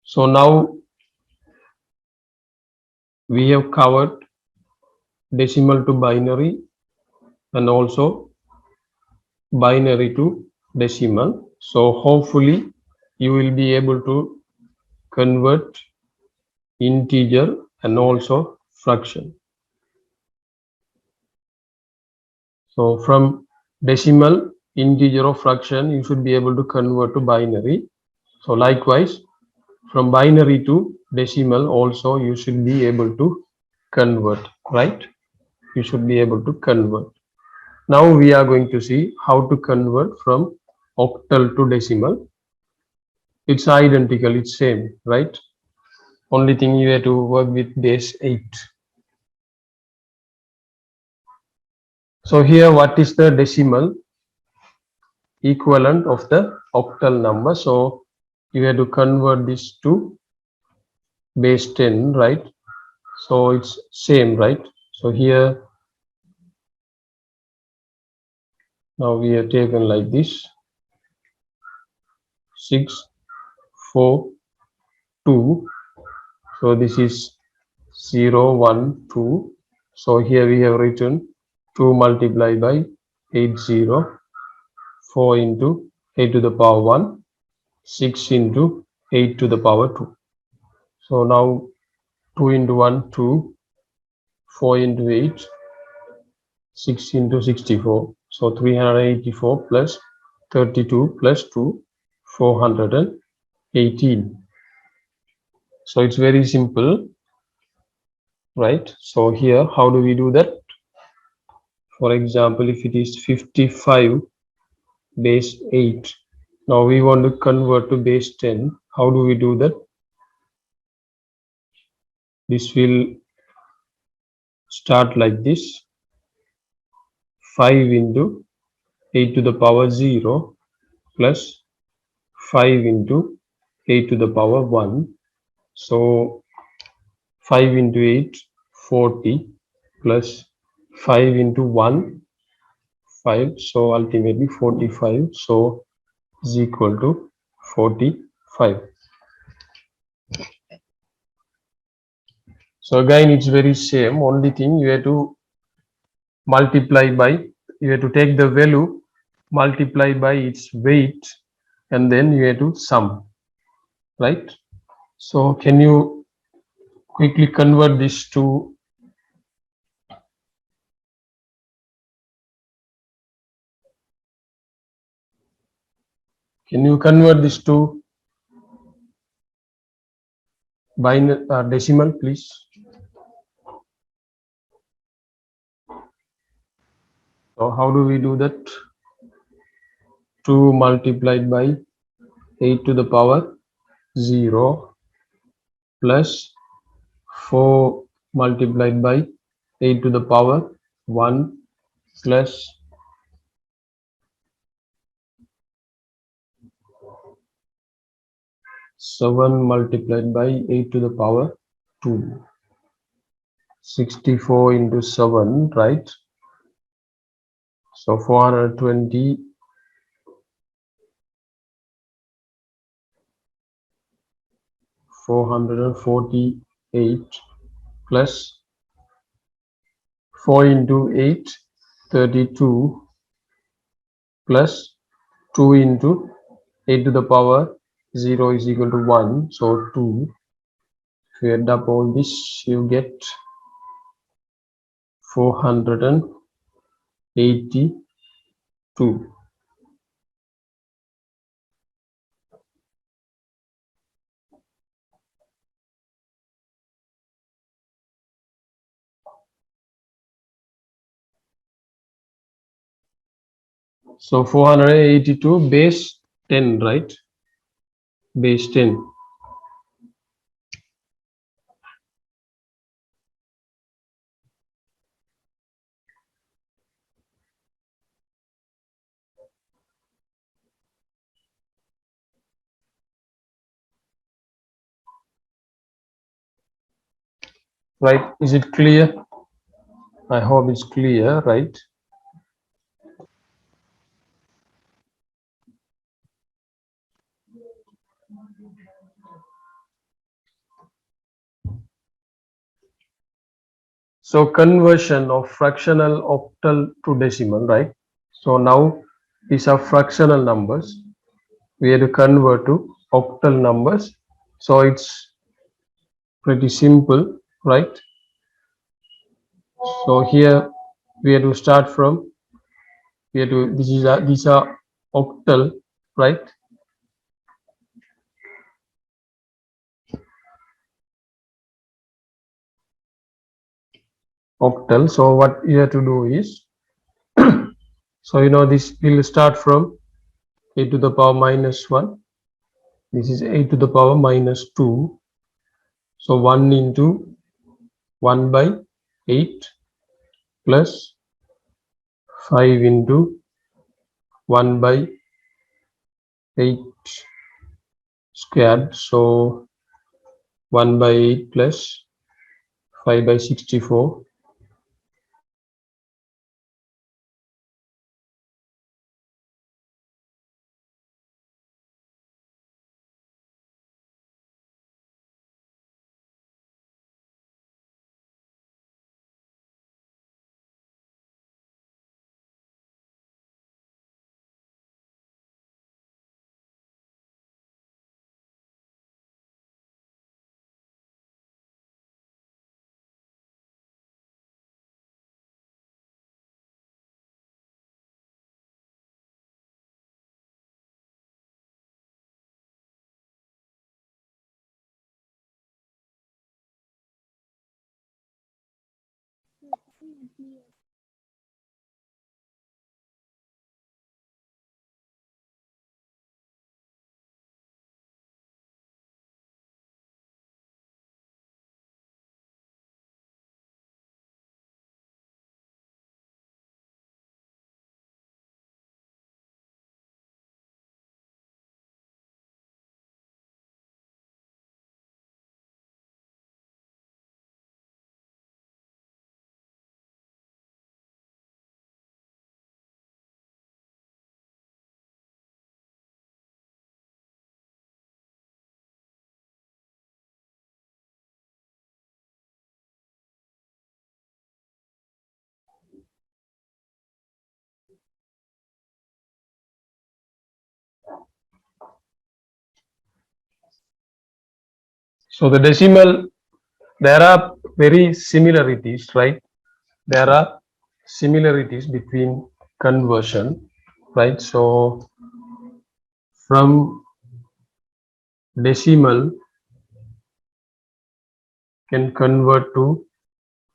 So now we have covered decimal to binary and also binary to decimal. So hopefully you will be able to convert integer and also fraction. So from decimal, integer or fraction, you should be able to convert to binary. So likewise, from binary to decimal also you should be able to convert, right? You should be able to convert. Now we are going to see how to convert from octal to decimal. It's identical, it's same, right? Only thing you have to work with base 8. So here what is the decimal equivalent of the octal number? So you have to convert this to base 10, right? So it's same, right? So here now we have taken like this 6 4 2. So this is 0 1 2. So here we have written 2 multiplied by 80, 4 into 8 to the power 1, 6 into 8 to the power 2. So now 2 into 1 2, 4 into 8, 6 into 64. So 384 plus 32 plus 2, 418. So it's very simple, right? So here how do we do that? For example, if it is 55 base 8, now we want to convert to base 10. How do we do that? This will start like this: 5 into 8 to the power 0 plus 5 into 8 to the power 1. So 5 into 8, 40, plus 5 into 1, 5. So ultimately 45. So is equal to 45. So again, it's very same. Only thing you have to multiply by, you have to take the value, multiply by its weight, and then you have to sum, right? So can you quickly convert this to binary decimal, please? So how do we do that? 2 multiplied by 8 to the power 0 plus 4 multiplied by 8 to the power 1 plus 7 multiplied by 8 to the power 2. 64 into 7, right? So 420 448 plus 4 into 8, 32, plus 2 into 8 to the power 0 is equal to 1. So 2. If you add up all this, you get 482. So 482 base 10, right? Base 10. Right? Is it clear? I hope it's clear, right? So conversion of fractional octal to decimal, right? So now these are fractional numbers. We have to convert to octal numbers. So it's pretty simple, right? So here we have to start from, we have to, these are octal, right? Octal. So what you have to do is, so you know this will start from a to the power minus 1. This is a to the power minus 2. So 1 into 1 by 8 plus 5 into 1 by 8 squared. So 1 by 8 plus 5 by 64. So the decimal, there are very similarities, right? There are similarities between conversion, right? So from decimal can convert to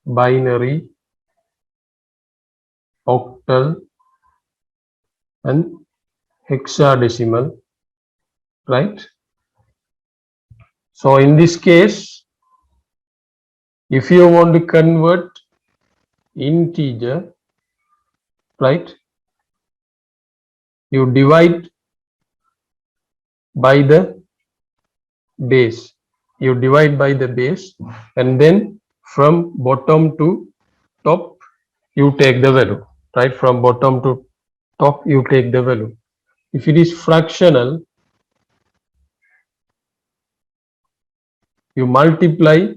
binary, octal, and hexadecimal, right? So in this case, if you want to convert integer, right, you divide by the base. You divide by the base, and then from bottom to top, you take the value, right? From bottom to top, you take the value. If it is fractional, you multiply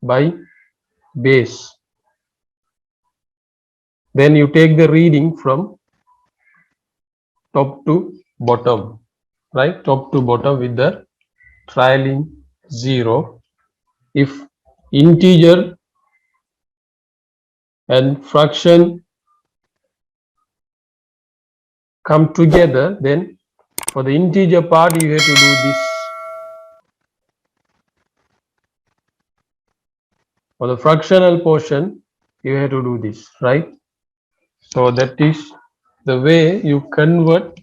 by base. Then you take the reading from top to bottom, right? Top to bottom with the trailing 0. If integer and fraction come together, then for the integer part, you have to do this. For the fractional portion, you have to do this, right? So that is the way you convert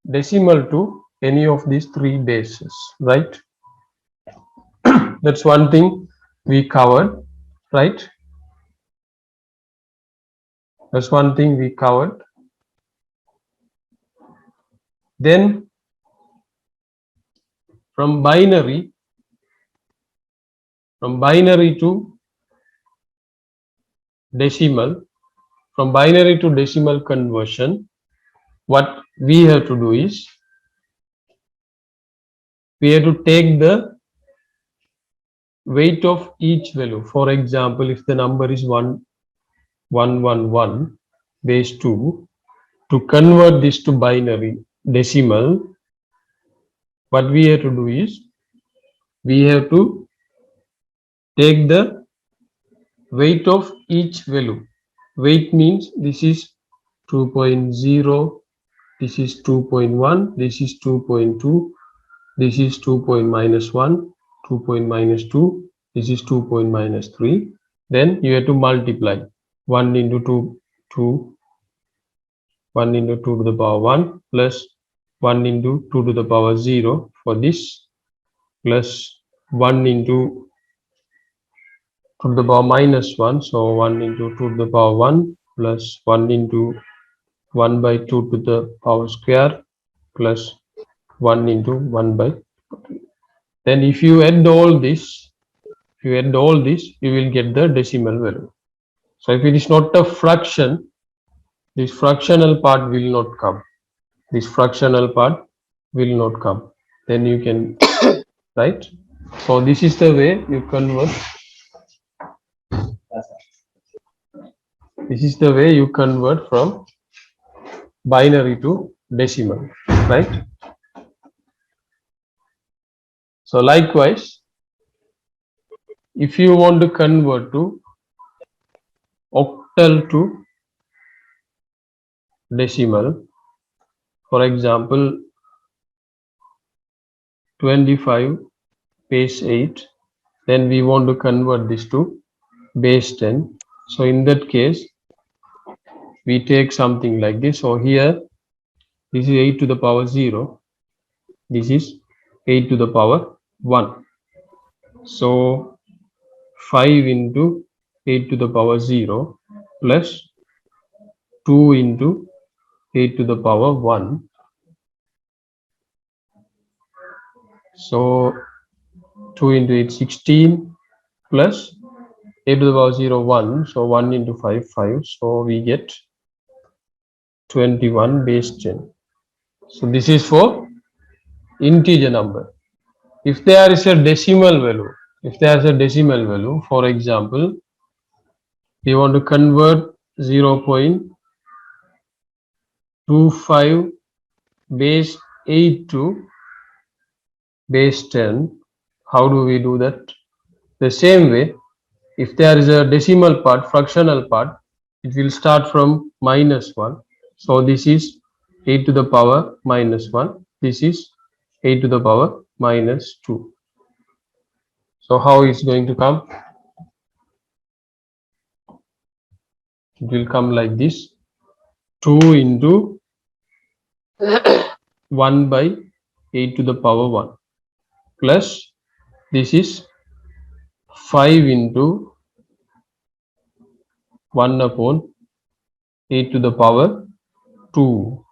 decimal to any of these three bases, right? That's one thing we covered, right? That's one thing we covered. Then from binary to decimal, from binary to decimal conversion, what we have to do is we have to take the weight of each value. For example, if the number is 111 base 2, to convert this to binary decimal, what we have to do is we have to take the weight of each value. Weight means this is 2.0, this is 2.1, this is 2.2, this is 2.-1, 2.-2, this is 2.-3. Then you have to multiply 1 into 2, 2, 1 into 2 to the power 1 plus 1 into 2 to the power 0 for this, plus 1 into 2 to the power -1, so 1 into 2 to the power 1 plus 1 into 1 by 2 to the power square plus 1 into 1 by 2. Then if you add all this, you will get the decimal value. So if it is not a fraction, this fractional part will not come. This fractional part will not come. Then you can right. So this is the way you convert. This is the way you convert from binary to decimal, right? So likewise, if you want to convert to octal to decimal, for example, 25 base 8, then we want to convert this to base 10. So in that case, we take something like this. So here, this is 8 to the power 0. This is 8 to the power 1. So 5 into 8 to the power 0 plus 2 into 8 to the power 1. So 2 into 8, 16 plus 8 to the power 0, 1. So 1 into 5, 5. So we get 21 base 10. So this is for integer number. If there is a decimal value, for example, we want to convert 0.25 base 8 to base 10, how do we do that? The same way, if there is a decimal part, fractional part, it will start from -1. So this is 8 to the power -1. This is 8 to the power -2. So how it's going to come? It will come like this: 2 into 1 by 8 to the power 1 plus this is 5 into 1 upon 8 to the power 2.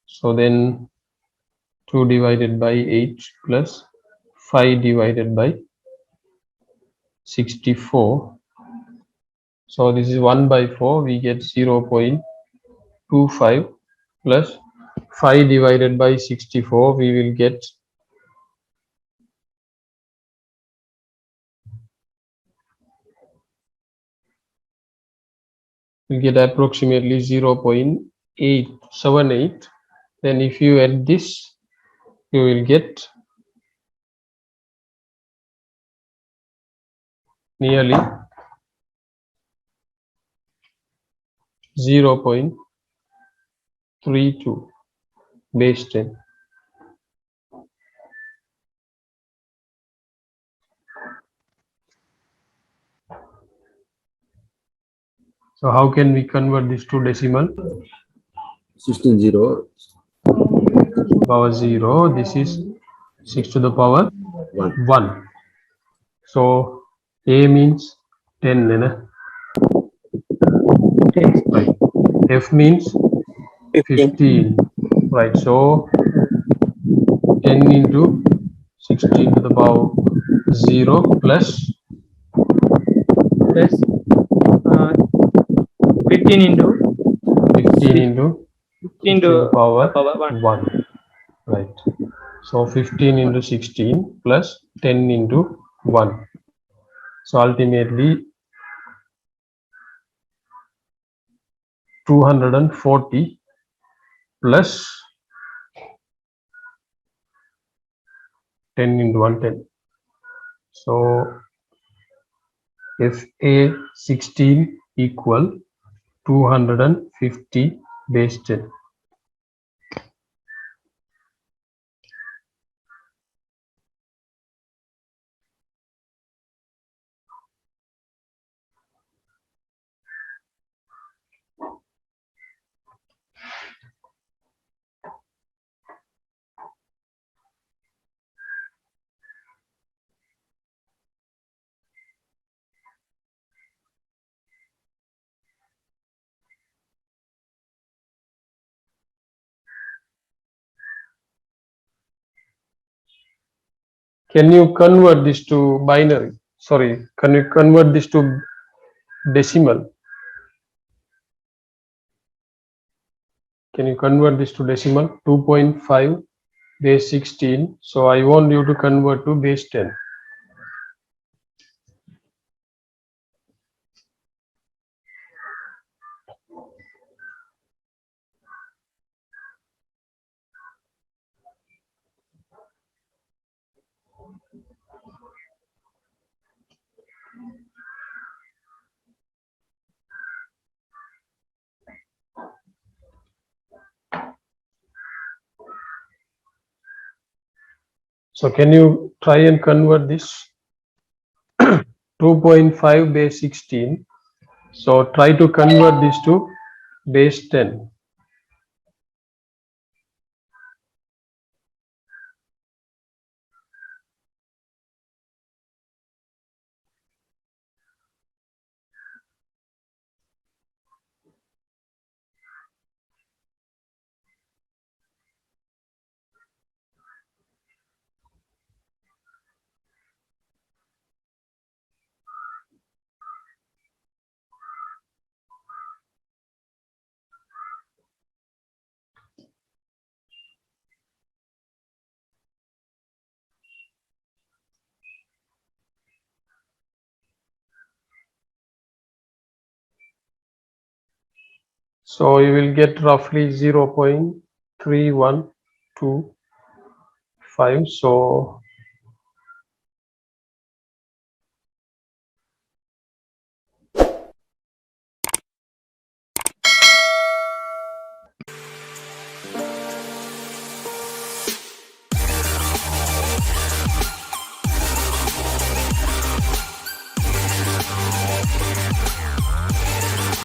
So then 2 divided by 8 plus 5 divided by 64. So this is 1 by 4. We get 0.25 plus 5 divided by 64. We will get 'approximately 0.878. Then if you add this, you will get nearly 0.32 base 10. So how can we convert this to decimal? 16 0 power 0. This is 6 to the power 1. So A means 10, right? F means 15, right? So 10 into 16 to the power 0 plus 15 into 15 into 15 to the power 1. 1, right? So 15 into 16 plus 10 into 1. So ultimately 240 plus 10 into 1, 10. So FA 16 equal 250 base 10. Can you convert this to binary? Sorry, can you convert this to decimal? Can you convert this to decimal? 2.5 base 16. So I want you to convert to base 10. So can you try and convert this 2.5 base 16? So try to convert this to base 10. So you will get roughly 0.3125. So